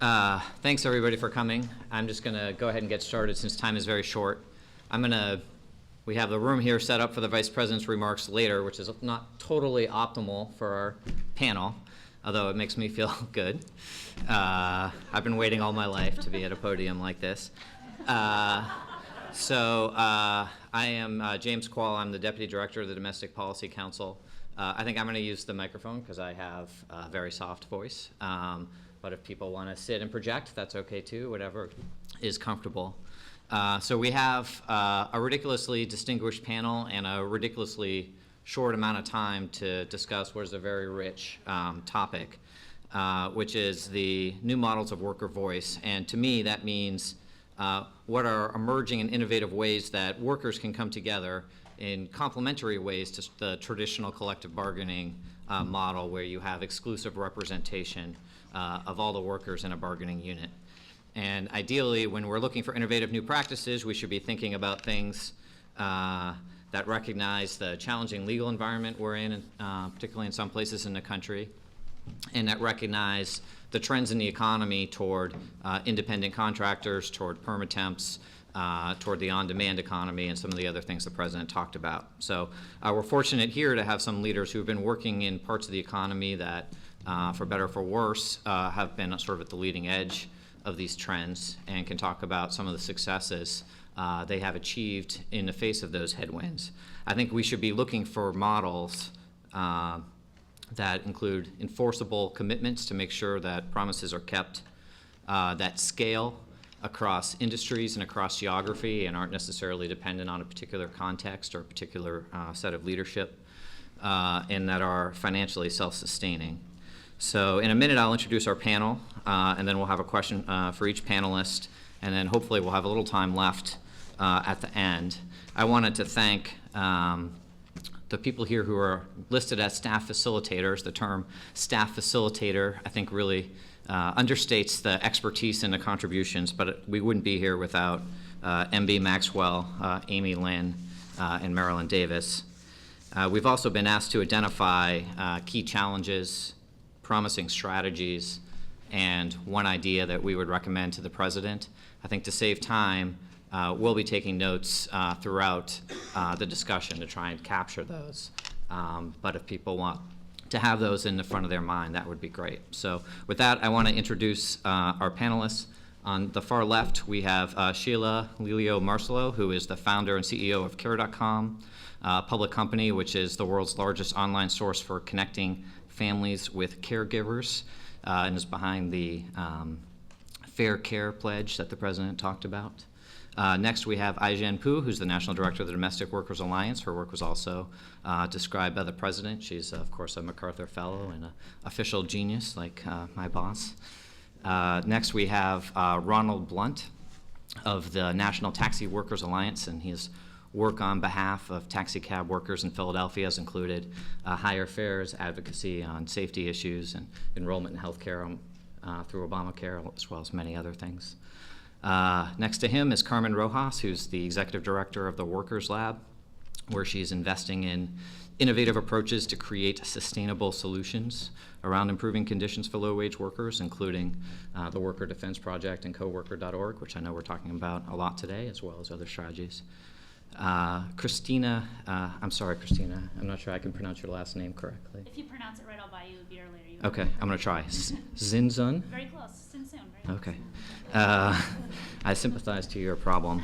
Thanks everybody for coming. I'm just going to go ahead and get started since time is very short. We have the room here set up for the Vice President's remarks later, which is not totally optimal for our panel, although it makes me feel good. I've been waiting all my life to be at a podium like this. I am James Quall. I'm the Deputy Director of the Domestic Policy Council. I think I'm going to use the microphone because I have a very soft voice. But if people want to sit and project, that's okay too, whatever is comfortable. So we have a ridiculously distinguished panel and a ridiculously short amount of time to discuss what is a very rich topic, which is the new models of worker voice. And to me, that means what are emerging and innovative ways that workers can come together in complementary ways to the traditional collective bargaining model where you have exclusive representation of all the workers in a bargaining unit. And ideally, when we're looking for innovative new practices, we should be thinking about things that recognize the challenging legal environment we're in, particularly in some places in the country, and that recognize the trends in the economy toward independent contractors, toward permatemps, toward the on-demand economy, and some of the other things the President talked about. So we're fortunate here to have some leaders who have been working in parts of the economy that, for better or for worse, have been sort of at the leading edge of these trends and can talk about some of the successes they have achieved in the face of those headwinds. I think we should be looking for models that include enforceable commitments to make sure that promises are kept, that scale across industries and across geography and aren't necessarily dependent on a particular context or a particular set of leadership, and that are financially self-sustaining. So in a minute, I'll introduce our panel, and then we'll have a question for each panelist, and then hopefully we'll have a little time left at the end. I wanted to thank the people here who are listed as staff facilitators. The term staff facilitator, I think, really understates the expertise and the contributions, but we wouldn't be here without MB Maxwell, Amy Lynn, and Marilyn Davis. We've also been asked to identify key challenges, promising strategies, and one idea that we would recommend to the President. I think to save time, we'll be taking notes throughout the discussion to try and capture those. But if people want to have those in the front of their mind, that would be great. So with that, I want to introduce our panelists. On the far left, we have Sheila Lilio-Marcelo, who is the founder and CEO of Care.com, a public company which is the world's largest online source for connecting families with caregivers, and is behind the Fair Care Pledge that the President talked about. Next, we have Ai-jen Poo, who's the National Director of the Domestic Workers Alliance. Her work was also described by the President. She's, of course, a MacArthur Fellow and an official genius like my boss. Next, we have Ronald Blunt of the National Taxi Workers Alliance, and his work on behalf of taxi cab workers in Philadelphia has included higher fares, advocacy on safety issues, and enrollment in health care through Obamacare, as well as many other things. Next to him is Carmen Rojas, who's the Executive Director of the Workers Lab, where she's investing in innovative approaches to create sustainable solutions around improving conditions for low-wage workers, including the Worker Defense Project and coworker.org, which I know we're talking about a lot today, as well as other strategies. Christina, I'm sorry, Christina, I'm not sure I can pronounce your last name correctly. If you pronounce it right, I'll buy you a beer later. Okay, I'm going to try. Zinzun? Very close. Sinsun, very Okay. I sympathize to your problem.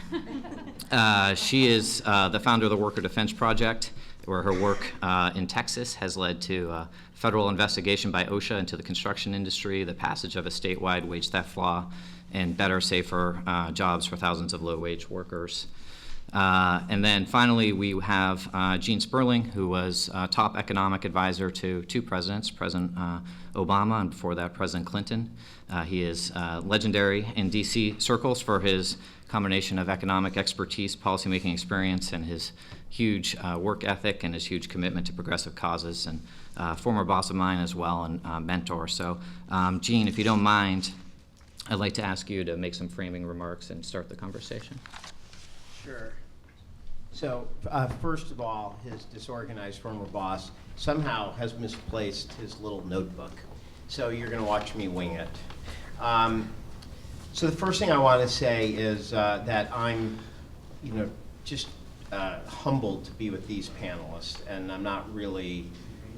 She is the founder of the Worker Defense Project, where her work in Texas has led to a federal investigation by OSHA into the construction industry, the passage of a statewide wage theft law, and better, safer jobs for thousands of low-wage workers. And then finally, we have Gene Sperling, who was top economic advisor to two presidents, President Obama and before that, President Clinton. He is legendary in D.C. circles for his combination of economic expertise, policymaking experience, and his huge work ethic and his huge commitment to progressive causes, and former boss of mine as well and mentor. So, Gene, if you don't mind, I'd like to ask you to make some framing remarks and start the conversation. Sure. So first of all, his disorganized former boss somehow has misplaced his little notebook. So you're going to watch me wing it. So the first thing I want to say is that I'm, just humbled to be with these panelists, and I'm not really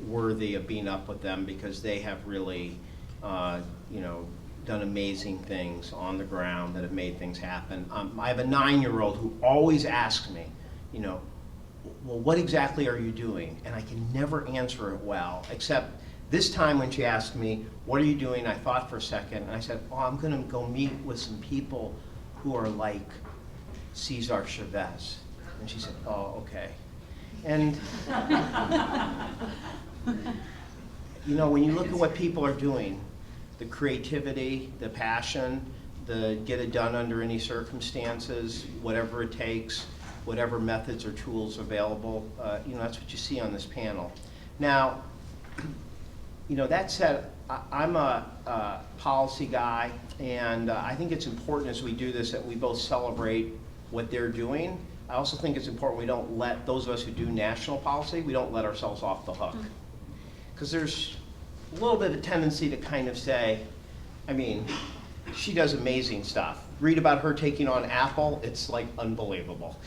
worthy of being up with them because they have really, done amazing things on the ground that have made things happen. I have a 9-year-old who always asks me, well, what exactly are you doing? And I can never answer it well, except this time when she asked me, what are you doing? I thought for a second, and I said, oh, I'm going to go meet with some people who are like Cesar Chavez. And she said, oh, okay. And, when you look at what people are doing, the creativity, the passion, the get it done under any circumstances, whatever it takes, whatever methods or tools available, that's what you see on this panel. Now, that said, I'm a policy guy, and I think it's important as we do this that we both celebrate what they're doing. I also think it's important we don't let, those of us who do national policy, we don't let ourselves off the hook. Because there's a little bit of a tendency to kind of say, she does amazing stuff. Read about her taking on Apple, it's like unbelievable.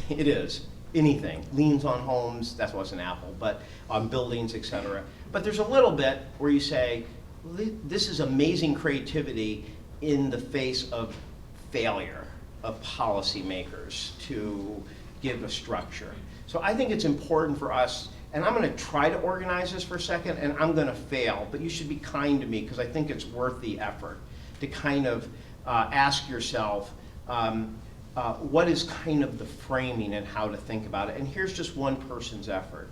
It is. Anything. Liens on homes, that wasn't Apple, but on buildings, et cetera. But there's a little bit where you say, this is amazing creativity in the face of failure of policymakers to give a structure. So I think it's important for us, and I'm going to try to organize this for a second, and I'm going to fail, but you should be kind to me because I think it's worth the effort to kind of ask yourself, what is kind of the framing and how to think about it? And here's just one person's effort.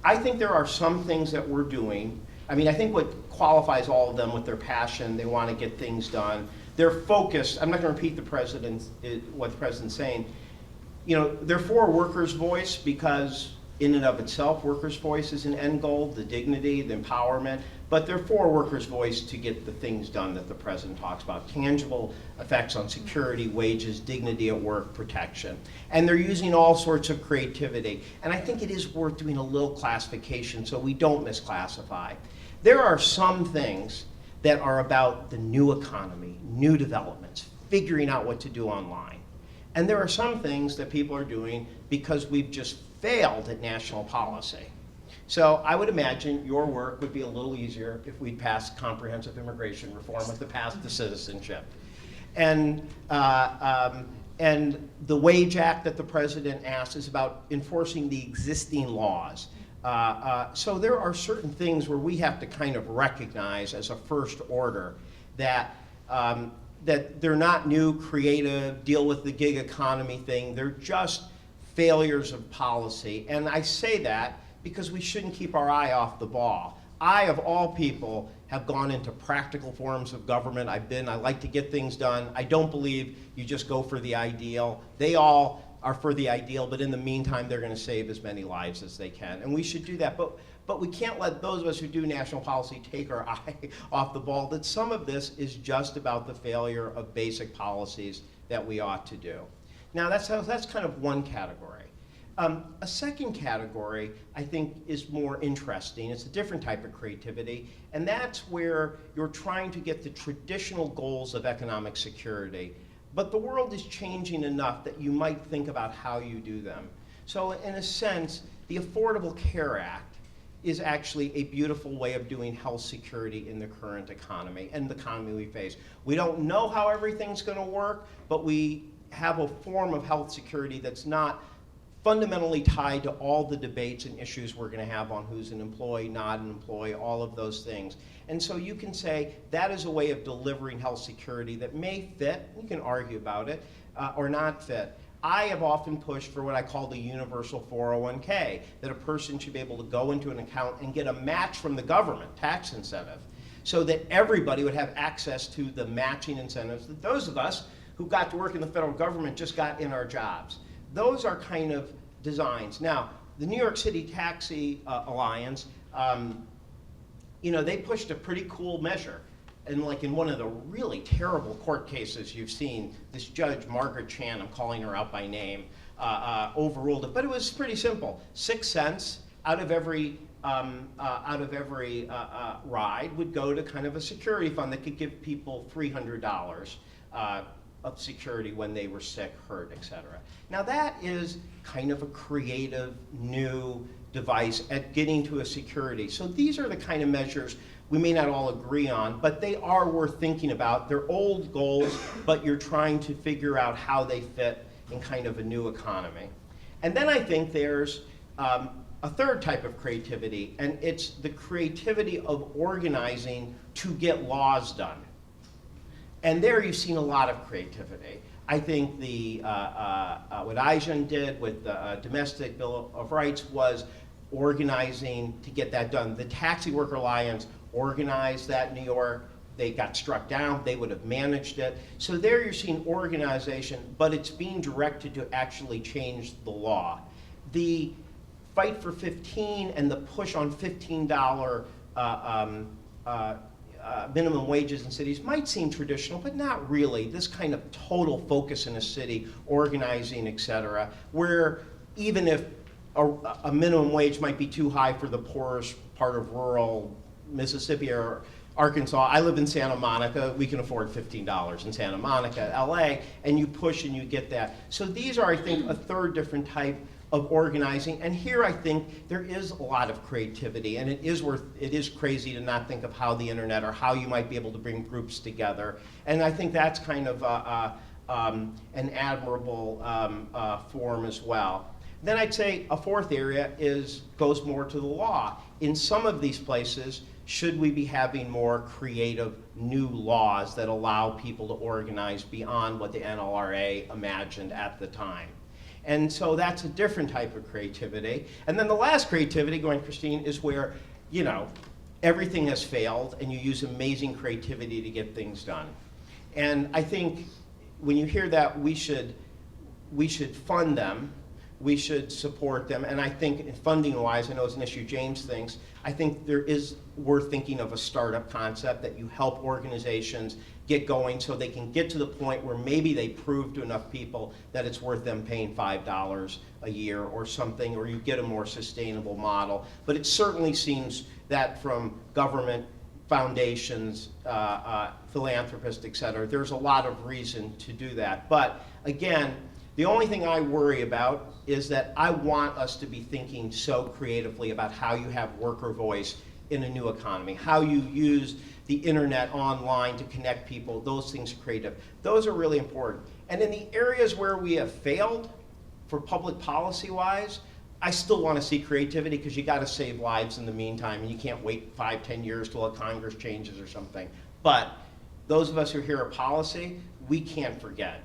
I think there are some things that we're doing. I think what qualifies all of them with their passion, they want to get things done. They're focused. I'm not going to repeat what the president's saying. They're for workers' voice because in and of itself, workers' voice is an end goal, the dignity, the empowerment. But they're for workers' voice to get the things done that the president talks about, tangible effects on security, wages, dignity at work, protection. And they're using all sorts of creativity. And I think it is worth doing a little classification so we don't misclassify. There are some things that are about the new economy, new developments, figuring out what to do online. And there are some things that people are doing because we've just failed at national policy. So I would imagine your work would be a little easier if we'd passed comprehensive immigration reform with the path to citizenship. And the Wage Act that the president asked is about enforcing the existing laws. So there are certain things where we have to kind of recognize as a first order that, that they're not new, creative, deal with the gig economy thing. They're just failures of policy. And I say that because we shouldn't keep our eye off the ball. I, of all people, have gone into practical forms of government. I like to get things done. I don't believe you just go for the ideal. They all are for the ideal, but in the meantime, they're going to save as many lives as they can. And we should do that. But we can't let those of us who do national policy take our eye off the ball, that some of this is just about the failure of basic policies that we ought to do. Now, that's kind of one category. A second category, I think, is more interesting. It's a different type of creativity, and that's where you're trying to get the traditional goals of economic security, but the world is changing enough that you might think about how you do them. So in a sense, the Affordable Care Act is actually a beautiful way of doing health security in the current economy and the economy we face. We don't know how everything's going to work, but we have a form of health security that's not fundamentally tied to all the debates and issues we're going to have on who's an employee, not an employee, all of those things. And so you can say that is a way of delivering health security that may fit, you can argue about it, or not fit. I have often pushed for what I call the universal 401k, that a person should be able to go into an account and get a match from the government, tax incentive, so that everybody would have access to the matching incentives that those of us who got to work in the federal government just got in our jobs. Those are kind of designs. Now, the New York City Taxi Alliance, they pushed a pretty cool measure. And like in one of the really terrible court cases you've seen, this judge, Margaret Chan, I'm calling her out by name, overruled it. But it was pretty simple. 6 cents out of every out of every ride would go to kind of a security fund that could give people $300 of security when they were sick, hurt, et cetera. Now that is kind of a creative new device at getting to a security. So these are the kind of measures we may not all agree on, but they are worth thinking about. They're old goals, but you're trying to figure out how they fit in kind of a new economy. And then I think there's a third type of creativity, and it's the creativity of organizing to get laws done. And there you've seen a lot of creativity. I think what Aijan did with the Domestic Bill of Rights was organizing to get that done. The Taxi Worker Alliance organized that in New York. They got struck down. They would have managed it. So there you're seeing organization, but it's being directed to actually change the law. The Fight for 15 and the push on $15 minimum wages in cities might seem traditional, but not really. This kind of total focus in a city, organizing, et cetera, where even if a minimum wage might be too high for the poorest part of rural Mississippi or Arkansas. I live in Santa Monica. We can afford $15 in Santa Monica, LA, and you push and you get that. So these are, I think, a third different type of organizing. And here I think there is a lot of creativity, and it is crazy to not think of how the internet or how you might be able to bring groups together. And I think that's kind of an admirable form as well. Then I'd say a fourth area goes more to the law. In some of these places, should we be having more creative new laws that allow people to organize beyond what the NLRA imagined at the time? And so that's a different type of creativity. And then the last creativity, going Christine, is where, you know, everything has failed and you use amazing creativity to get things done. And I think when you hear that, we should fund them, we should support them, and I think funding-wise, I know it's an issue James thinks, I think we're thinking of a startup concept that you help organizations get going so they can get to the point where maybe they prove to enough people that it's worth them paying $5 a year or something, or you get a more sustainable model. But it certainly seems that from government, foundations, philanthropists, et cetera, there's a lot of reason to do that. But again, the only thing I worry about is that I want us to be thinking so creatively about how you have worker voice in a new economy, how you use the internet online to connect people. Those things are creative. Those are really important. And in the areas where we have failed, for public policy-wise, I still want to see creativity because you got to save lives in the meantime, and you can't wait 5-10 years till a Congress changes or something. But those of us who hear a policy, we can't forget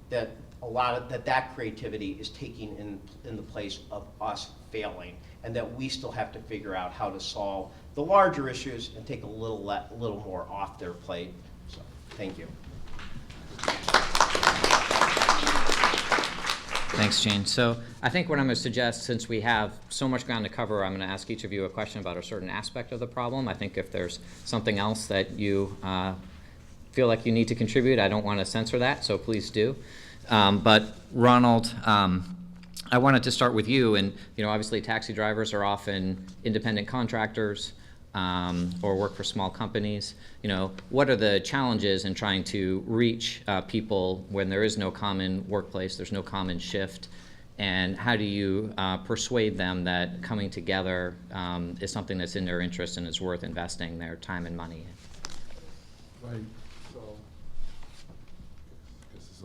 that a lot of that creativity is taking in the place of us failing, and that we still have to figure out how to solve the larger issues and take a little more off their plate. So, thank you. Thanks, Gene. So I think what I'm going to suggest, since we have so much ground to cover, I'm going to ask each of you a question about a certain aspect of the problem. I think if there's something else that you feel like you need to contribute, I don't want to censor that, so please do. But Ronald, I wanted to start with you, and obviously taxi drivers are often independent contractors or work for small companies. What are the challenges in trying to reach people when there is no common workplace, there's no common shift, and how do you persuade them that coming together is something that's in their interest and is worth investing their time and money in? Right. So, this is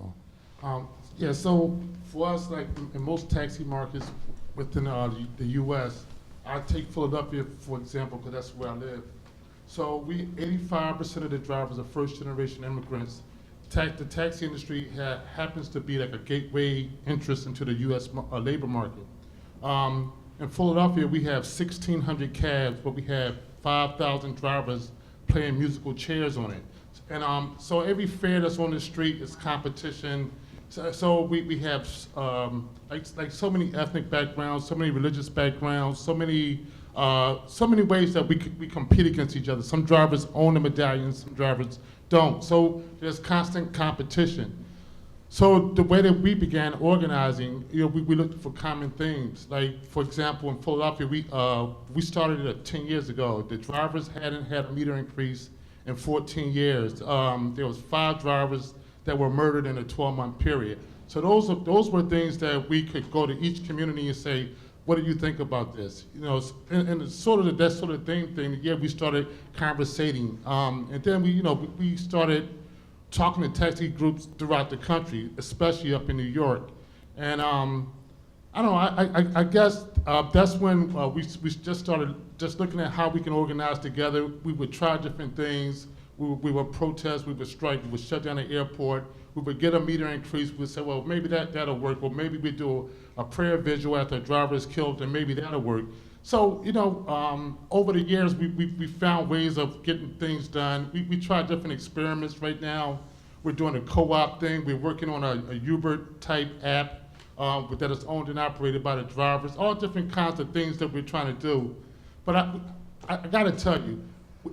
on. Yeah. So for us, like in most taxi markets within the U.S., I take Philadelphia for example because that's where I live. So 85% of the drivers are first-generation immigrants. The taxi industry happens to be like a gateway interest into the U.S. Labor market. In Philadelphia, we have 1,600 cabs, but we have 5,000 drivers playing musical chairs on it. And so every fare that's on the street is competition. So we have like so many ethnic backgrounds, so many religious backgrounds, so many ways that we compete against each other. Some drivers own the medallions, some drivers don't. So there's constant competition. So the way that we began organizing, we looked for common themes. Like, for example, in Philadelphia, we started it 10 years ago. The drivers hadn't had a meter increase in 14 years. There was 5 drivers that were murdered in a 12-month period. So those were things that we could go to each community and say, what do you think about this? And it's sort of that sort of thing. Yeah, we started conversating, and then we started talking to taxi groups throughout the country, especially up in New York. And I don't know, I guess that's when we just started just looking at how we can organize together. We would try different things. We would protest, we would strike, we would shut down the airport, we would get a meter increase, we would say, well, maybe that'll work, or maybe we do a prayer vigil after a driver is killed, and maybe that'll work. So, over the years, we found ways of getting things done. We tried different experiments. Right now, we're doing a co-op thing. We're working on a Uber-type app that is owned and operated by the drivers, all different kinds of things that we're trying to do. But I gotta tell you,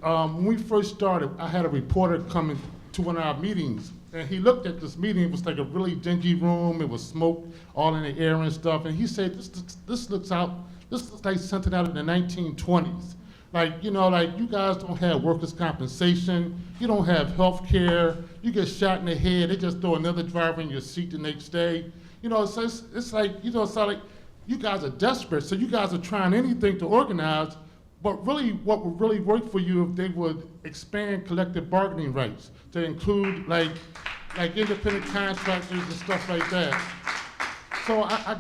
when we first started, I had a reporter coming to one of our meetings, and he looked at this meeting. It was like a really dingy room. It was smoke all in the air and stuff. And he said, "This looks like something out of the 1920s. Like, you guys don't have workers' compensation. You don't have health care. You get shot in the head. They just throw another driver in your seat the next day. So it's like, it's like you guys are desperate. So you guys are trying anything to organize. But really, what would really work for you if they would expand collective bargaining rights to include like independent contractors and stuff like that." So I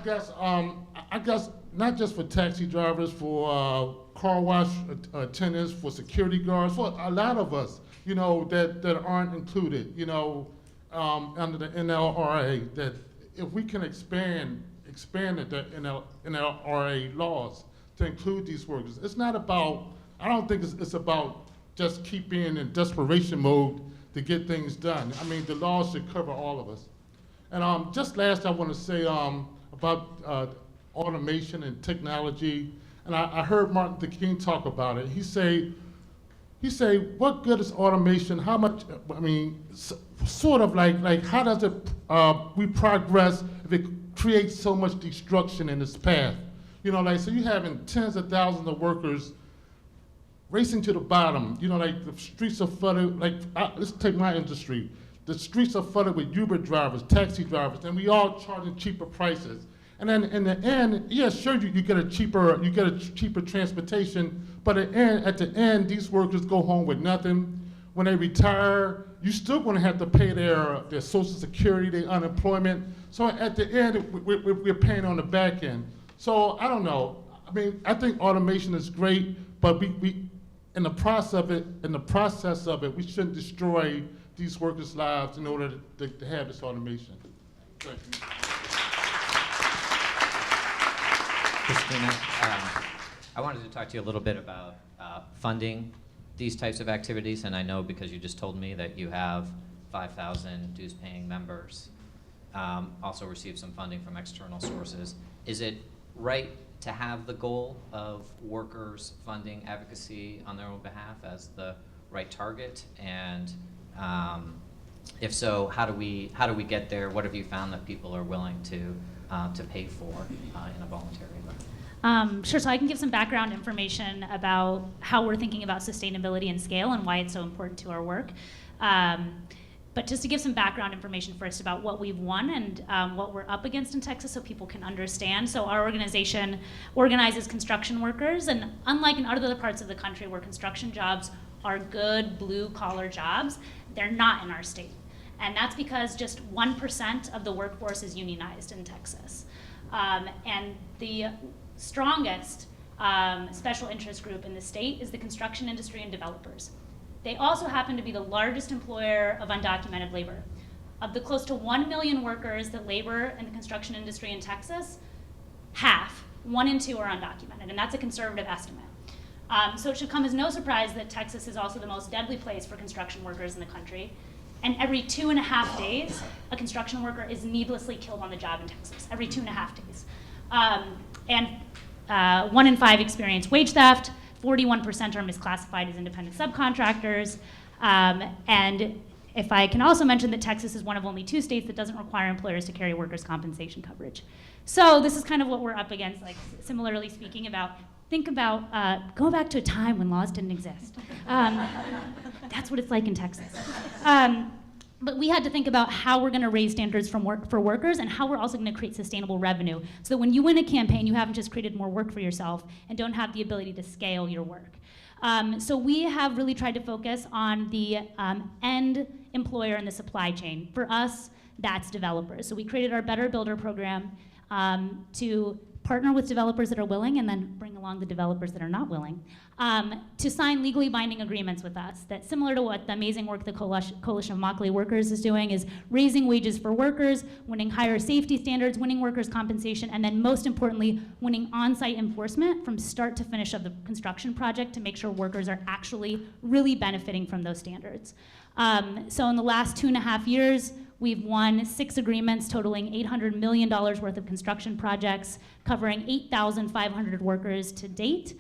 guess not just for taxi drivers, for car wash attendants, for security guards, for a lot of us, that aren't included, under the NLRA, that if we can expand the NLRA laws to include these workers. It's not about, I don't think it's about just keeping in desperation mode to get things done. I mean, the laws should cover all of us. And just last, I want to say about automation and technology. And I heard Martin Luther King talk about it. He say, what good is automation? How much, sort of like how does it, we progress if it creates so much destruction in its path? So you're having tens of thousands of workers racing to the bottom. Like the streets are flooded, let's take my industry. The streets are flooded with Uber drivers, taxi drivers, and we all charging cheaper prices. And then in the end, yeah, sure, you get a cheaper transportation, but at the end, these workers go home with nothing. When they retire, you're still going to have to pay their Social Security, their unemployment. So at the end, we're paying on the back end. So I don't know. I think automation is great, but we in the process of it, we shouldn't destroy these workers' lives in order to have this automation. Thank you. Christina, I wanted to talk to you a little bit about funding these types of activities, and I know because you just told me that you have 5,000 dues-paying members, also receive some funding from external sources. Is it right to have the goal of workers funding advocacy on their own behalf as the right target? And if so, how do we get there? What have you found that people are willing to pay for in a voluntary way? Sure, so I can give some background information about how we're thinking about sustainability and scale and why it's so important to our work. But just to give some background information first about what we've won and what we're up against in Texas so people can understand. So our organization organizes construction workers, and unlike in other parts of the country where construction jobs are good blue-collar jobs, they're not in our state. And that's because just 1% of the workforce is unionized in Texas. And the strongest special interest group in the state is the construction industry and developers. They also happen to be the largest employer of undocumented labor. Of the close to 1 million workers that labor in the construction industry in Texas, half, 1 in 2 are undocumented, and that's a conservative estimate. So it should come as no surprise that Texas is also the most deadly place for construction workers in the country. And every 2.5 days, a construction worker is needlessly killed on the job in Texas, every 2.5 days. And 1 in 5 experience wage theft, 41% are misclassified as independent subcontractors, and If I can also mention that Texas is one of only 2 states that doesn't require employers to carry workers' compensation coverage. So this is kind of what we're up against, like similarly speaking about, think about, go back to a time when laws didn't exist. That's what it's like in Texas. But we had to think about how we're going to raise standards for workers and how we're also going to create sustainable revenue. So that when you win a campaign, you haven't just created more work for yourself and don't have the ability to scale your work. So we have really tried to focus on the end employer in the supply chain. For us, that's developers. So we created our Better Builder program to partner with developers that are willing and then bring along the developers that are not willing to sign legally binding agreements with us that, similar to what the amazing work the Coalition of Immokalee Workers is doing, is raising wages for workers, winning higher safety standards, winning workers' compensation, and then most importantly, winning on-site enforcement from start to finish of the construction project to make sure workers are actually really benefiting from those standards. So in the last 2.5 years, we've won 6 agreements totaling $800 million worth of construction projects, covering 8,500 workers to date.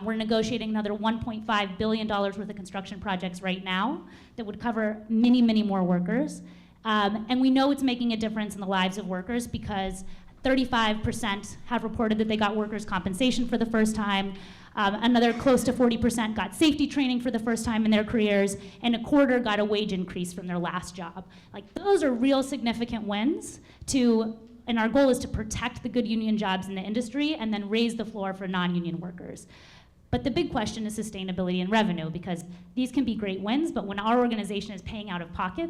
We're negotiating another $1.5 billion worth of construction projects right now that would cover many, many more workers. And we know it's making a difference in the lives of workers because 35% have reported that they got workers' compensation for the first time. Another close to 40% got safety training for the first time in their careers, and a quarter got a wage increase from their last job. Like, those are real significant wins and our goal is to protect the good union jobs in the industry and then raise the floor for non-union workers. But the big question is sustainability and revenue, because these can be great wins, but when our organization is paying out of pocket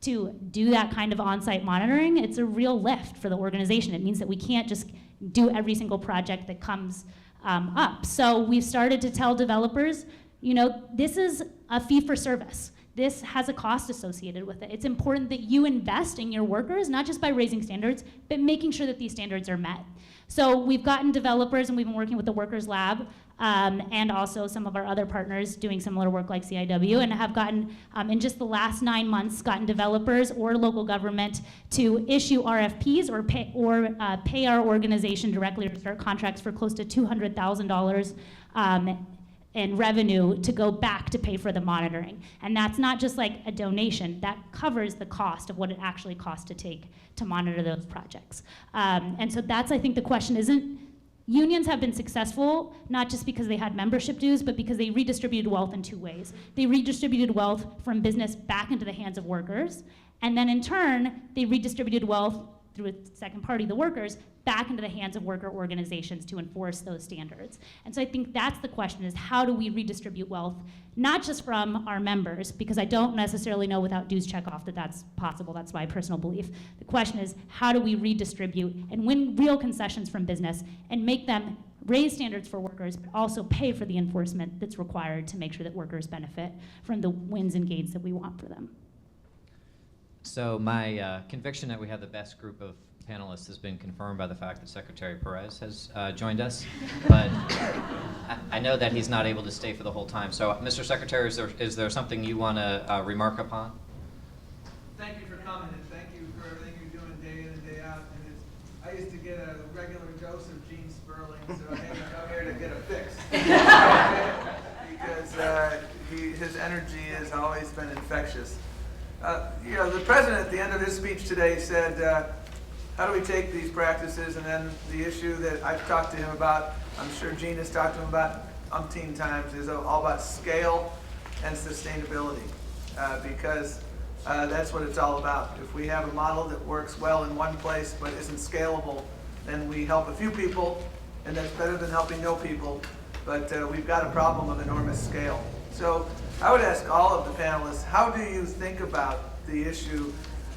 to do that kind of on-site monitoring, it's a real lift for the organization. It means that we can't just do every single project that comes up. So we've started to tell developers, this is a fee for service. This has a cost associated with it. It's important that you invest in your workers, not just by raising standards, but making sure that these standards are met. So we've gotten developers, and we've been working with the Workers Lab, and also some of our other partners doing similar work like CIW, and have gotten, in just the last 9 months, gotten developers or local government to issue RFPs or pay our organization directly or start contracts for close to $200,000 in revenue to go back to pay for the monitoring. And that's not just like a donation, that covers the cost of what it actually costs to monitor those projects. And so that's, I think, the question isn't, unions have been successful, not just because they had membership dues, but because they redistributed wealth in 2 ways. They redistributed wealth from business back into the hands of workers, and then in turn, they redistributed wealth through a second party, the workers, back into the hands of worker organizations to enforce those standards. And so I think that's the question, is how do we redistribute wealth, not just from our members, because I don't necessarily know without dues checkoff that that's possible, that's my personal belief. The question is, how do we redistribute and win real concessions from business and make them raise standards for workers, but also pay for the enforcement that's required to make sure that workers benefit from the wins and gains that we want for them. So my conviction that we have the best group of panelists has been confirmed by the fact that Secretary Perez has joined us, but I know that he's not able to stay for the whole time. So, Mr. Secretary, is there something you want to remark upon? Thank you for coming, and thank you for everything you're doing day in and day out. And I used to get a regular dose of Gene Sperling, so I had to come here to get a fix. Because his energy has always been infectious. The president at the end of his speech today said, how do we take these practices, and then the issue that I've talked to him about, I'm sure Gene has talked to him about umpteen times, is all about scale and sustainability, because that's what it's all about. If we have a model that works well in one place but isn't scalable, then we help a few people, and that's better than helping no people, but we've got a problem of enormous scale. So I would ask all of the panelists, how do you think about the issue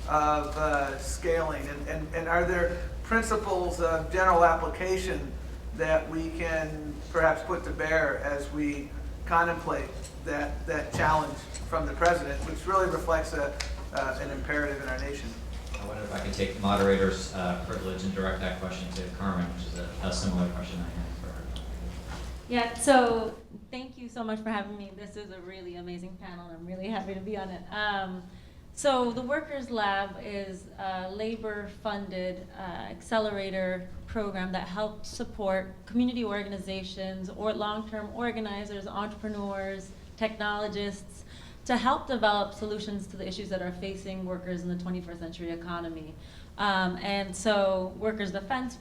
of scaling, and are there principles of general application that we can perhaps put to bear as we contemplate that challenge from the president, which really reflects an imperative in our nation? I wonder if I can take the moderator's privilege and direct that question to Carmen, which is a similar question I have for her. Yeah, so thank you so much for having me. This is a really amazing panel. I'm really happy to be on it. So the Workers Lab is a labor-funded accelerator program that helps support community organizations or long-term organizers, entrepreneurs, technologists to help develop solutions to the issues that are facing workers in the 21st century economy. And so Workers Defense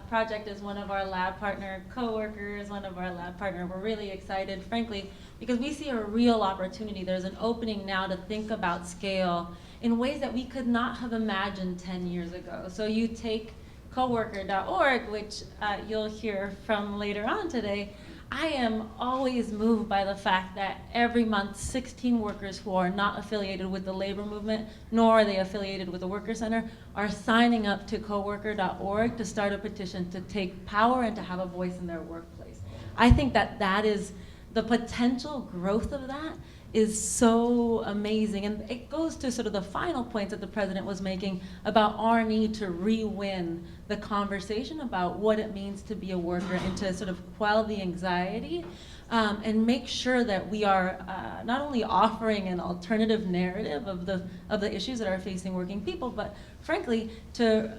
Project is one of our lab partner, co-worker is one of our lab partner. We're really excited, frankly, because we see a real opportunity. There's an opening now to think about scale in ways that we could not have imagined 10 years ago. So you take coworker.org, which you'll hear from later on today. I am always moved by the fact that every month 16 workers who are not affiliated with the labor movement, nor are they affiliated with the Worker Center, are signing up to coworker.org to start a petition to take power and to have a voice in their workplace. I think that that is the potential growth of that is so amazing. And it goes to sort of the final points that the president was making about our need to re-win the conversation about what it means to be a worker and to sort of quell the anxiety and make sure that we are not only offering an alternative narrative of the issues that are facing working people, but frankly, to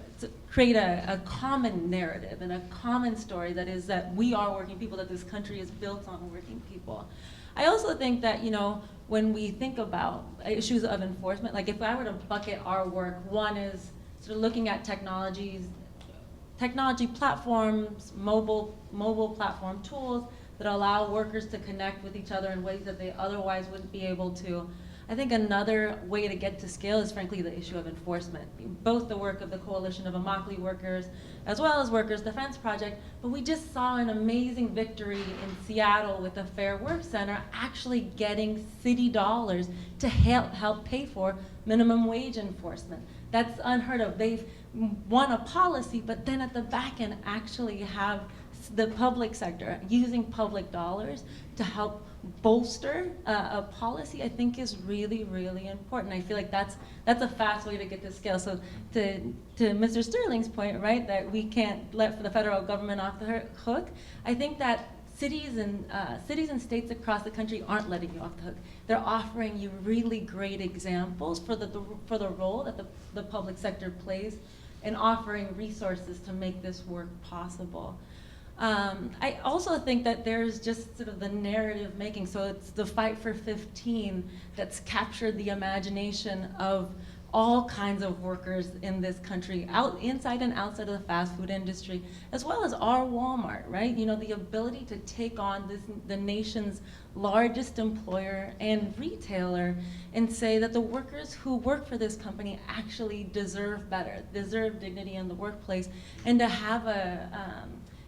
create a common narrative and a common story that is that we are working people, that this country is built on working people. I also think that, you know, when we think about issues of enforcement, like if I were to bucket our work, one is sort of looking at technology platforms, mobile platform tools that allow workers to connect with each other in ways that they otherwise wouldn't be able to. I think another way to get to scale is frankly the issue of enforcement. Both the work of the Coalition of Immokalee Workers as well as Workers Defense Project, but we just saw an amazing victory in Seattle with the Fair Work Center actually getting city dollars to help pay for minimum wage enforcement. That's unheard of. They've won a policy, but then at the back end actually have the public sector using public dollars to help bolster a policy, I think is really, really important. I feel like that's a fast way to get to scale. So to Mr. Sterling's point, right, that we can't let the federal government off the hook, I think that cities and states across the country aren't letting you off the hook. They're offering you really great examples for the role that the public sector plays in offering resources to make this work possible. I also think that there's just sort of the narrative making, so it's the Fight for 15 that's captured the imagination of all kinds of workers in this country, inside and outside of the fast food industry, as well as our Walmart, right? You know, the ability to take on the nation's largest employer and retailer and say that the workers who work for this company actually deserve better, deserve dignity in the workplace, and to have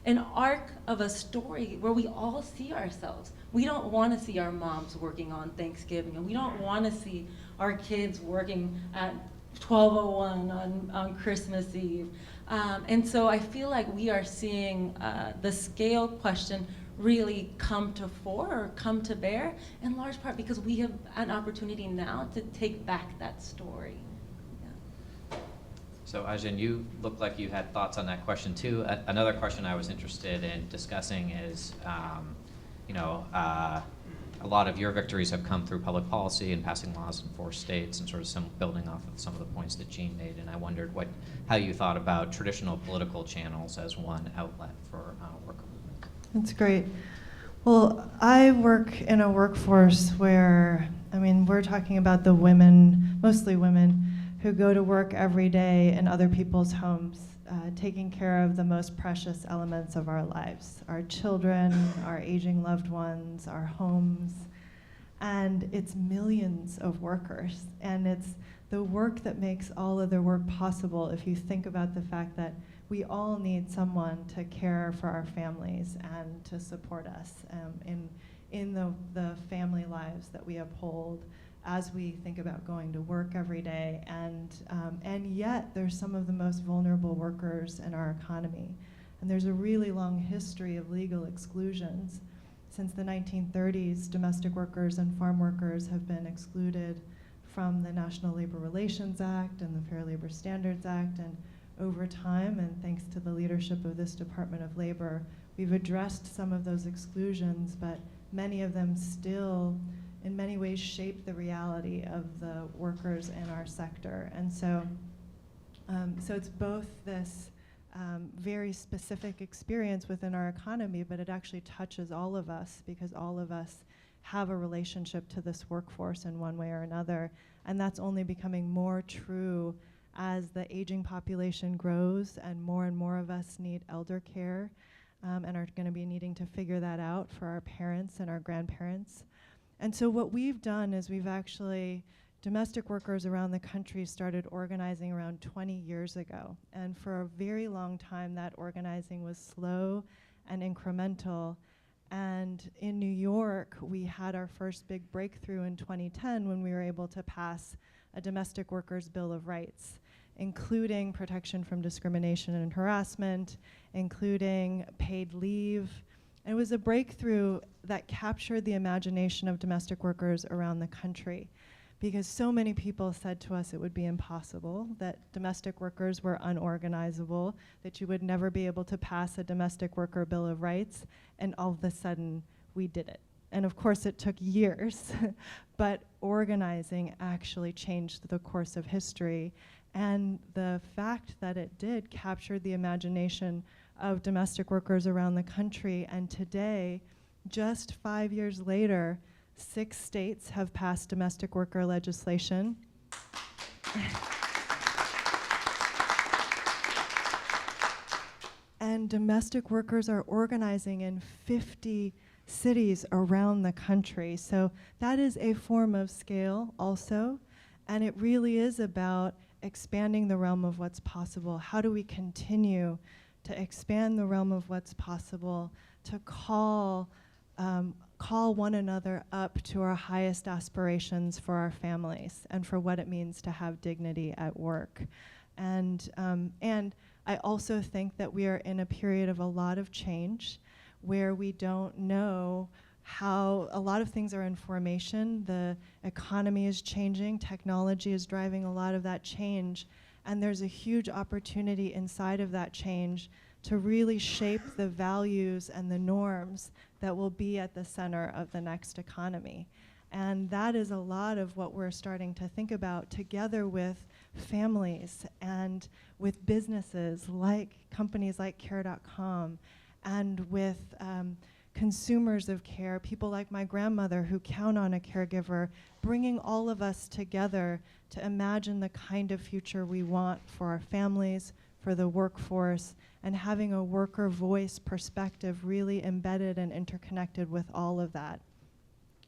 an arc of a story where we all see ourselves. We don't want to see our moms working on Thanksgiving, and we don't want to see our kids working at 12:01 on Christmas Eve. And so I feel like we are seeing the scale question really come to bear, in large part because we have an opportunity now to take back that story. So Ajin, you look like you had thoughts on that question too. Another question I was interested in discussing is, a lot of your victories have come through public policy and passing laws in 4 states and sort of building off of some of the points that Jean made. And I wondered how you thought about traditional political channels as one outlet for worker movement. That's great. Well, I work in a workforce where, we're talking about the women, mostly women, who go to work every day in other people's homes, taking care of the most precious elements of our lives, our children, our aging loved ones, our homes. And it's millions of workers. And it's the work that makes all other work possible if you think about the fact that we all need someone to care for our families and to support us in the family lives that we uphold as we think about going to work every day. And yet there's some of the most vulnerable workers in our economy. And there's a really long history of legal exclusions. Since the 1930s, domestic workers and farm workers have been excluded from the National Labor Relations Act and the Fair Labor Standards Act. And over time, and thanks to the leadership of this Department of Labor, we've addressed some of those exclusions, but many of them still in many ways shape the reality of the workers in our sector. And so it's both this very specific experience within our economy, but it actually touches all of us because all of us have a relationship to this workforce in one way or another. And that's only becoming more true as the aging population grows and more of us need elder care, and are going to be needing to figure that out for our parents and our grandparents. And so what we've done is domestic workers around the country started organizing around 20 years ago. And for a very long time, that organizing was slow and incremental. And in New York, we had our first big breakthrough in 2010 when we were able to pass a domestic workers' Bill of Rights, including protection from discrimination and harassment, including paid leave. And it was a breakthrough that captured the imagination of domestic workers around the country, because so many people said to us it would be impossible, that domestic workers were unorganizable, that you would never be able to pass a domestic worker Bill of Rights, and all of a sudden we did it. And of course it took years, but organizing actually changed the course of history. And the fact that it did captured the imagination of domestic workers around the country. And today, just 5 years later, 6 states have passed domestic worker legislation. And domestic workers are organizing in 50 cities around the country. So that is a form of scale also. And it really is about expanding the realm of what's possible. How do we continue to expand the realm of what's possible, to call one another up to our highest aspirations for our families and for what it means to have dignity at work. And I also think that we are in a period of a lot of change where we don't know how a lot of things are in formation. The economy is changing, technology is driving a lot of that change, and there's a huge opportunity inside of that change to really shape the values and the norms that will be at the center of the next economy. And that is a lot of what we're starting to think about together with families and with businesses like companies like Care.com, and with consumers of care, people like my grandmother who count on a caregiver, bringing all of us together to imagine the kind of future we want for our families, for the workforce, and having a worker voice perspective really embedded and interconnected with all of that.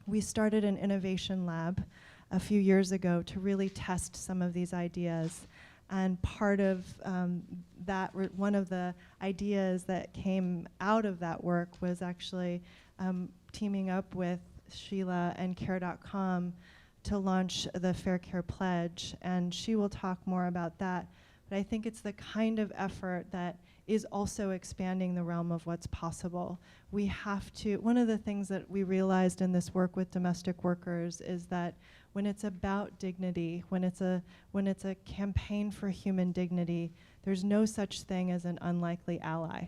We started an innovation lab a few years ago to really test some of these ideas. And part of one of the ideas that came out of that work was actually teaming up with Sheila and Care.com to launch the Fair Care Pledge. And she will talk more about that. But I think it's the kind of effort that is also expanding the realm of what's possible. We have to, one of the things that we realized in this work with domestic workers is that when it's about dignity, when it's a campaign for human dignity, there's no such thing as an unlikely ally.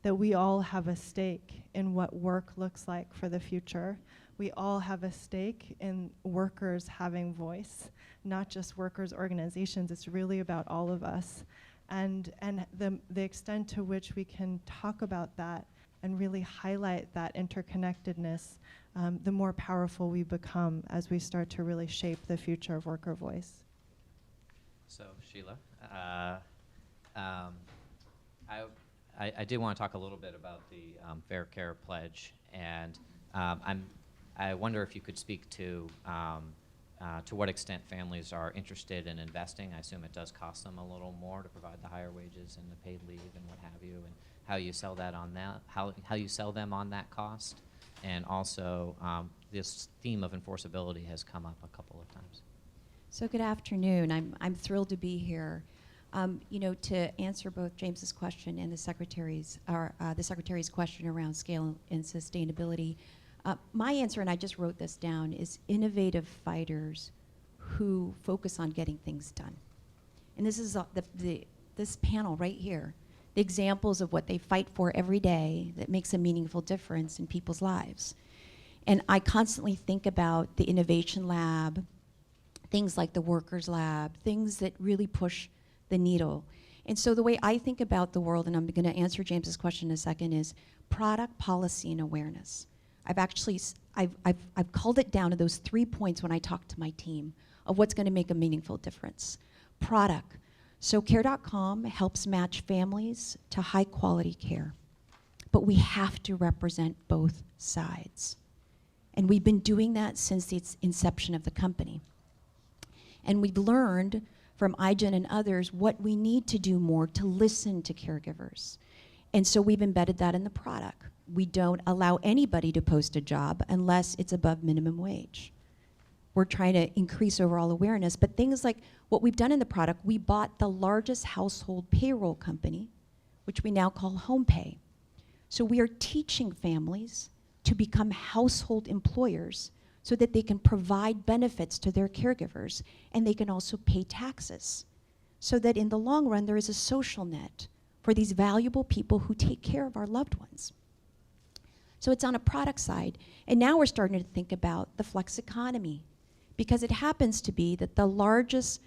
That we all have a stake in what work looks like for the future. We all have a stake in workers having voice, not just workers' organizations. It's really about all of us. And the extent to which we can talk about that and really highlight that interconnectedness, the more powerful we become as we start to really shape the future of worker voice. So, Sheila, I did want to talk a little bit about the Fair Care Pledge, and I wonder if you could speak to what extent families are interested in investing. I assume it does cost them a little more to provide the higher wages and the paid leave and what have you, and how you sell that on that, how you sell them on that cost, and also this theme of enforceability has come up a couple of times. So good afternoon. I'm thrilled to be here. To answer both James's question and the secretary's question around scale and sustainability, my answer, and I just wrote this down, is innovative fighters who focus on getting things done. And this is this panel right here, the examples of what they fight for every day that makes a meaningful difference in people's lives. And I constantly think about the innovation lab, things like the workers lab, things that really push the needle. And so the way I think about the world, and I'm going to answer James's question in a second, is product policy and awareness. I've culled it down to those 3 points when I talk to my team of what's going to make a meaningful difference. Product. So care.com helps match families to high quality care. But we have to represent both sides. And we've been doing that since the inception of the company. And we've learned from IGEN and others what we need to do more to listen to caregivers. And so we've embedded that in the product. We don't allow anybody to post a job unless it's above minimum wage. We're trying to increase overall awareness, but things like what we've done in the product, we bought the largest household payroll company, which we now call HomePay. So we are teaching families to become household employers so that they can provide benefits to their caregivers and they can also pay taxes. So that in the long run, there is a social net for these valuable people who take care of our loved ones. So it's on a product side. And now we're starting to think about the flex economy, because it happens to be that the largest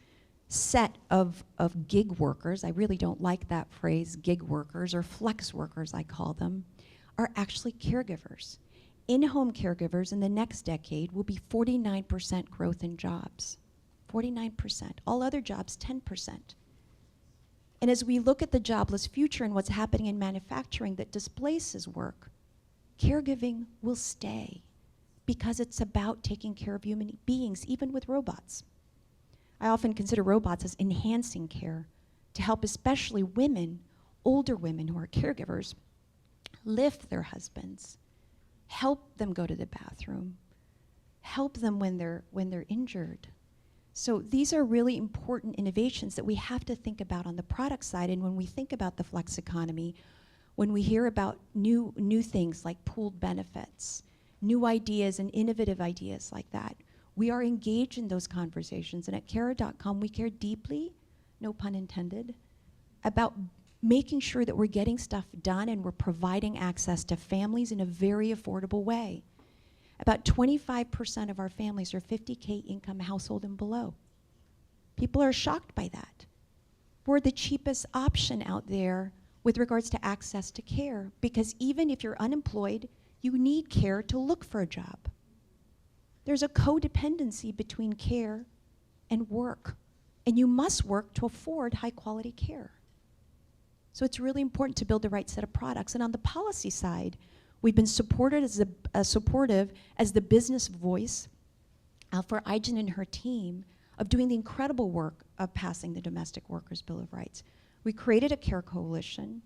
set of gig workers, I really don't like that phrase, gig workers, or flex workers I call them, are actually caregivers. In-home caregivers in the next decade will be 49% growth in jobs. 49%. All other jobs, 10%. And as we look at the jobless future and what's happening in manufacturing that displaces work, caregiving will stay because it's about taking care of human beings, even with robots. I often consider robots as enhancing care to help especially women, older women who are caregivers, lift their husbands, help them go to the bathroom, help them when they're injured. So these are really important innovations that we have to think about on the product side. And when we think about the flex economy, when we hear about new things like pooled benefits, new ideas and innovative ideas like that, we are engaged in those conversations. And at Cara.com, we care deeply, no pun intended, about making sure that we're getting stuff done and we're providing access to families in a very affordable way. About 25% of our families are 50K income household and below. People are shocked by that. We're the cheapest option out there with regards to access to care, because even if you're unemployed, you need care to look for a job. There's a codependency between care and work, and you must work to afford high quality care. So it's really important to build the right set of products. And on the policy side, we've been supported supportive as the business voice for IGEN and her team of doing the incredible work of passing the Domestic Workers Bill of Rights. We created a care coalition,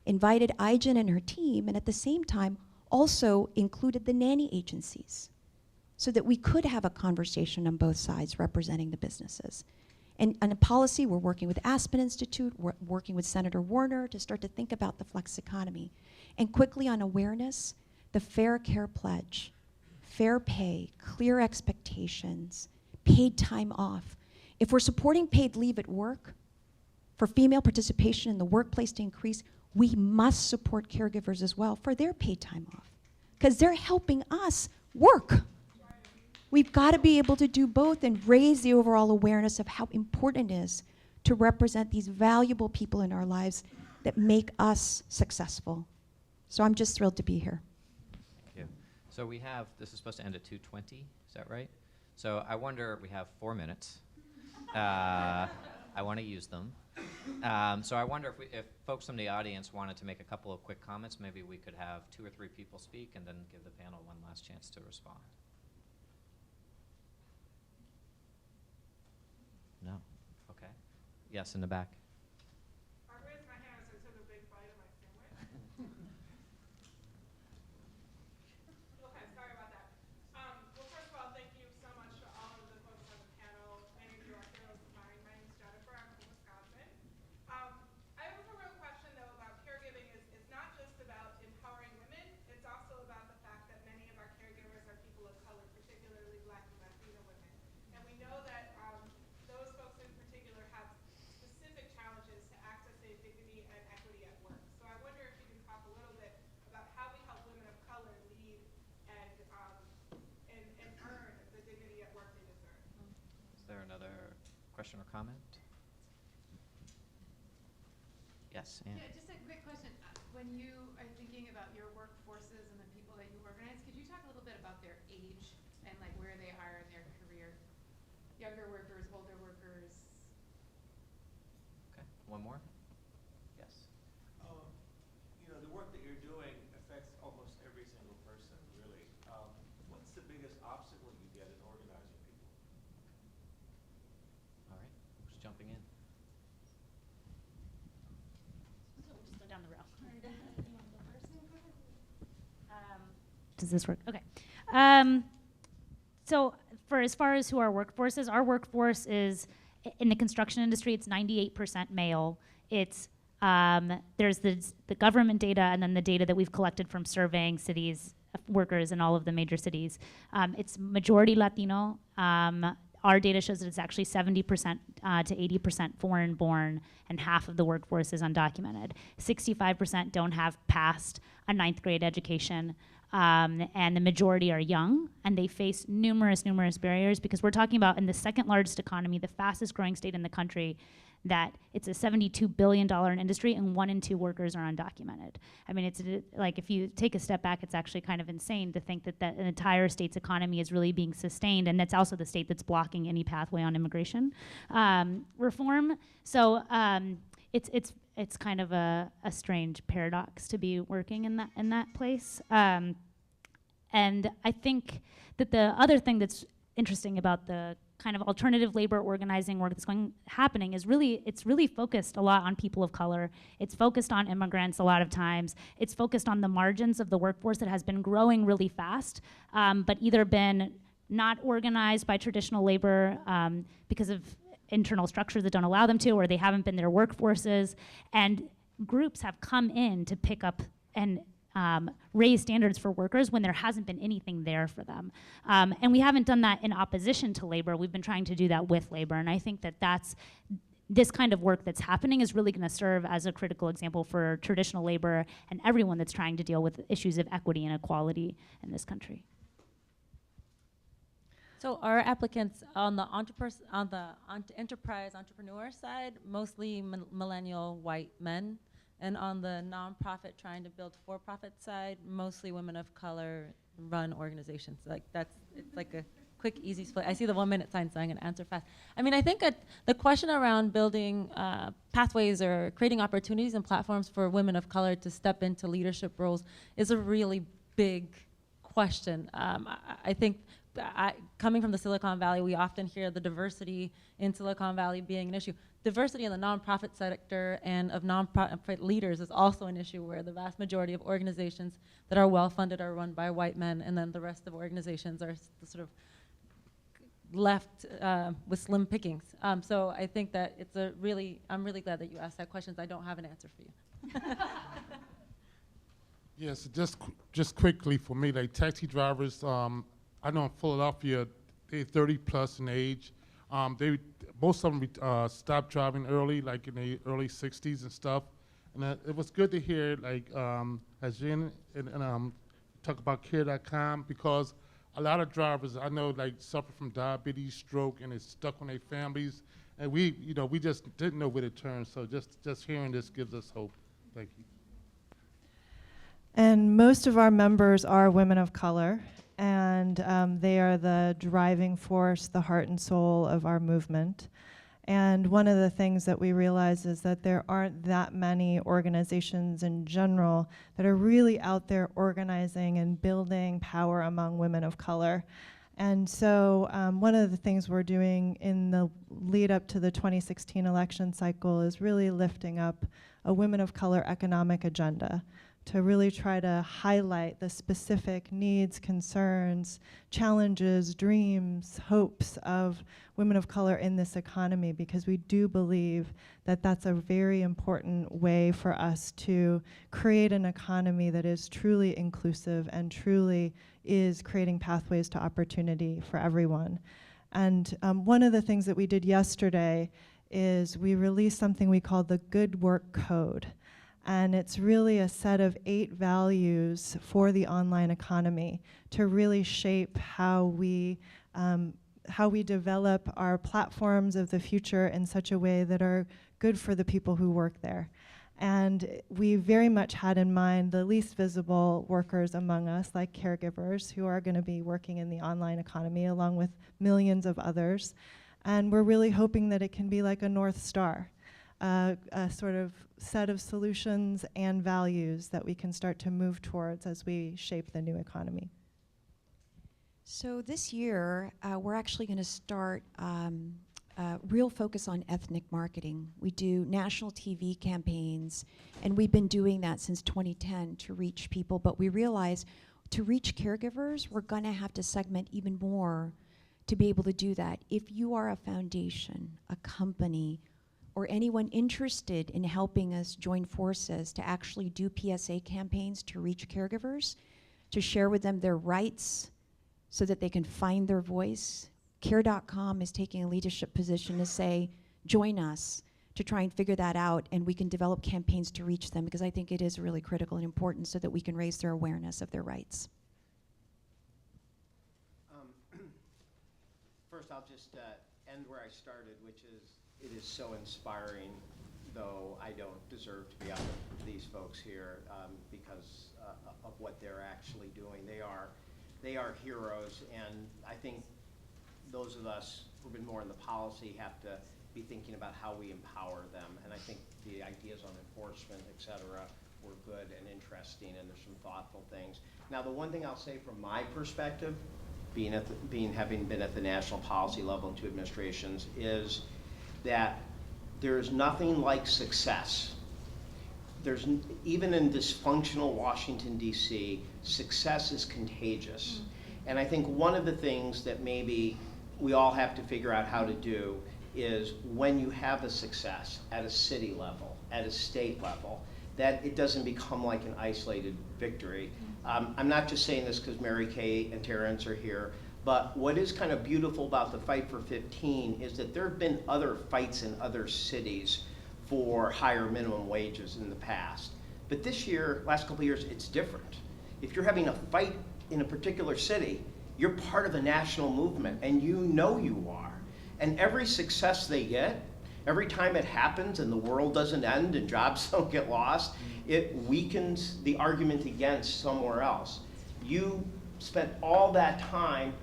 invited IGEN and her team, and at the same time also included the nanny agencies so that we could have a conversation on both sides representing the businesses. And on a policy, we're working with Aspen Institute, we're working with Senator Warner to start to think about the flex economy. And quickly on awareness, the Fair Care Pledge, fair pay, clear expectations, paid time off. If we're supporting paid leave at work, for female participation in the workplace to increase, we must support caregivers as well for their paid time off, because they're helping us work. We've got to be able to do both and raise the overall awareness of how important it is to represent these valuable people in our lives that make us successful. So I'm just thrilled to be here. Thank you. So we have, this is supposed to end at 2:20, is that right? So I wonder, we have 4 minutes. I want to use them. So I wonder if folks from the audience wanted to make a couple of quick comments, maybe we could have 2 or 3 people speak and then give the panel one last chance to respond. No? Okay. Yes, in the back. I raised my hand as I took a big bite of my sandwich. Okay, sorry about that. Well, first of all, thank you so much to all of the folks on the panel and your director of mine. My name is Jennifer. I'm from Wisconsin. I have a real question, though, about caregiving. Is not just about empowering women. It's also about the fact that many of our caregivers are people of color, particularly Black and Latino women. And we know that those folks in particular have specific challenges to accessing dignity and equity at work. So I wonder if you can talk a little bit about how we help women of color lead and earn the dignity at work they deserve. Is there another question or comment? Yes, Anne. Yeah, just a quick question. when you are thinking about your workforces and the people that you organize, could you talk a little bit about their age and like where they are in their career? Younger workers, older workers? Okay, one more? Yes. You know, the work that you're doing affects almost every single person, really. What's the biggest obstacle you get in organizing people? All right, who's jumping in? Just go down the row. Does this work? Okay. So for as far as who our workforce is, our workforce is in the construction industry. It's 98% male. It's there's the government data and then the data that we've collected from surveying cities, workers in all of the major cities. It's majority Latino. Our data shows that it's actually 70% to 80% foreign born, and half of the workforce is undocumented. 65% don't have passed a 9th grade education. And the majority are young, and they face numerous barriers, because we're talking about in the second largest economy, the fastest growing state in the country, that it's a $72 billion industry and 1 in 2 workers are undocumented. I mean, it's like, if you take a step back, it's actually kind of insane to think that an entire state's economy is really being sustained, and that's also the state that's blocking any pathway on immigration reform. So it's kind of a strange paradox to be working in that place. And I think that the other thing that's interesting about the kind of alternative labor organizing work that's happening is it's really focused a lot on people of color. It's focused on immigrants a lot of times. It's focused on the margins of the workforce that has been growing really fast, but either been not organized by traditional labor because of internal structures that don't allow them to, or they haven't been their workforces. And groups have come in to pick up and raise standards for workers when there hasn't been anything there for them. And we haven't done that in opposition to labor. We've been trying to do that with labor. And I think that this kind of work that's happening is really going to serve as a critical example for traditional labor and everyone that's trying to deal with issues of equity and equality in this country. So our applicants on the enterprise entrepreneur side, mostly millennial white men, and on the nonprofit trying to build for-profit side, mostly women of color run organizations. It's like a quick, easy split. I see the 1-minute sign, so I'm gonna answer fast. I mean, I think the question around building pathways or creating opportunities and platforms for women of color to step into leadership roles is a really big question. I think coming from the Silicon Valley, we often hear the diversity in Silicon Valley being an issue. Diversity in the nonprofit sector and of nonprofit leaders is also an issue, where the vast majority of organizations that are well-funded are run by white men, and then the rest of organizations are sort of left with slim pickings. So I think that I'm really glad that you asked that question. I don't have an answer for you. Yes, just quickly for me, like taxi drivers, I know in Philadelphia, they're 30 plus in age. Most of them stopped driving early, like in the early 60s and stuff. And it was good to hear, like, as Jen and talk about care.com, because a lot of drivers I know, like, suffer from diabetes, stroke, and it's stuck on their families. And we just didn't know where to turn. So just hearing this gives us hope. Thank you. And most of our members are women of color, and they are the driving force, the heart and soul of our movement. And one of the things that we realize is that there aren't that many organizations in general that are really out there organizing and building power among women of color. And so one of the things we're doing in the lead up to the 2016 election cycle is really lifting up a women of color economic agenda, to really try to highlight the specific needs, concerns, challenges, dreams, hopes of women of color in this economy, because we do believe that that's a very important way for us to create an economy that is truly inclusive and truly is creating pathways to opportunity for everyone. And one of the things that we did yesterday is we released something we call the Good Work Code. And it's really a set of 8 values for the online economy to really shape how we develop our platforms of the future in such a way that are good for the people who work there. And we very much had in mind the least visible workers among us, like caregivers, who are going to be working in the online economy along with millions of others. And we're really hoping that it can be like a North Star, a sort of set of solutions and values that we can start to move towards as we shape the new economy. So this year, we're actually going to start real focus on ethnic marketing. We do national TV campaigns, and we've been doing that since 2010 to reach people, but we realize to reach caregivers, we're going to have to segment even more to be able to do that. If you are a foundation, a company, or anyone interested in helping us join forces to actually do PSA campaigns to reach caregivers, to share with them their rights so that they can find their voice, Care.com is taking a leadership position to say, join us to try and figure that out, and we can develop campaigns to reach them, because I think it is really critical and important so that we can raise their awareness of their rights. First, I'll just end where I started, which is it is so inspiring, though I don't deserve to be out with these folks here because of what they're actually doing. They are heroes, and I think those of us who've been more in the policy have to be thinking about how we empower them. And I think the ideas on enforcement, et cetera, were good and interesting, and there's some thoughtful things. Now, the one thing I'll say from my perspective, having been at the national policy level in 2 administrations, is that there is nothing like success. Even in dysfunctional Washington, D.C., success is contagious. And I think one of the things that maybe we all have to figure out how to do is when you have a success at a city level, at a state level, that it doesn't become like an isolated victory. I'm not just saying this because Mary Kay and Terrence are here, but what is kind of beautiful about the Fight for 15 is that there have been other fights in other cities for higher minimum wages in the past. But this year, last couple of years, it's different. If you're having a fight in a particular city, you're part of a national movement, and you know you are. And every success they get, every time it happens and the world doesn't end and jobs don't get lost, it weakens the argument against somewhere else. You spent all that time,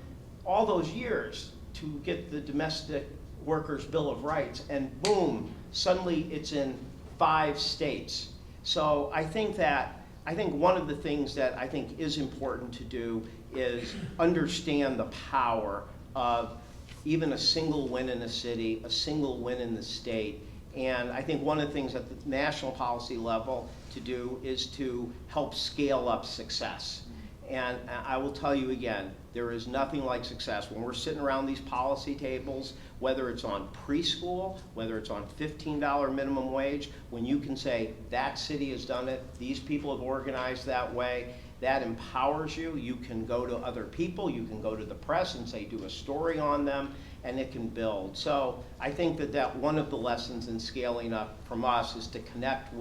all those years, to get the Domestic Workers' Bill of Rights, and boom, suddenly it's in 5 states. So I think one of the things that I think is important to do is understand the power of even a single win in a city, a single win in the state. And I think one of the things at the national policy level to do is to help scale up success. And I will tell you again, there is nothing like success. When we're sitting around these policy tables, whether it's on preschool, whether it's on $15 minimum wage, when you can say, that city has done it, these people have organized that way, that empowers you. You can go to other people, you can go to the press and say, do a story on them, and it can build. So I think that one of the lessons in scaling up from us is to connect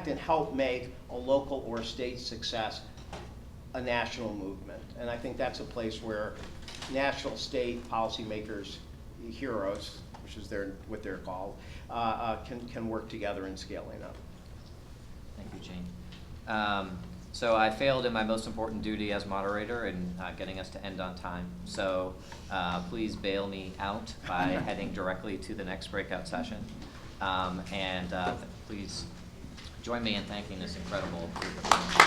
and help make a local or state success a national movement. And I think that's a place where national, state policymakers, heroes, which is what they're called, can work together in scaling up. Thank you, Jane. So I failed in my most important duty as moderator in getting us to end on time. So please bail me out by heading directly to the next breakout session. And please join me in thanking this incredible group of people.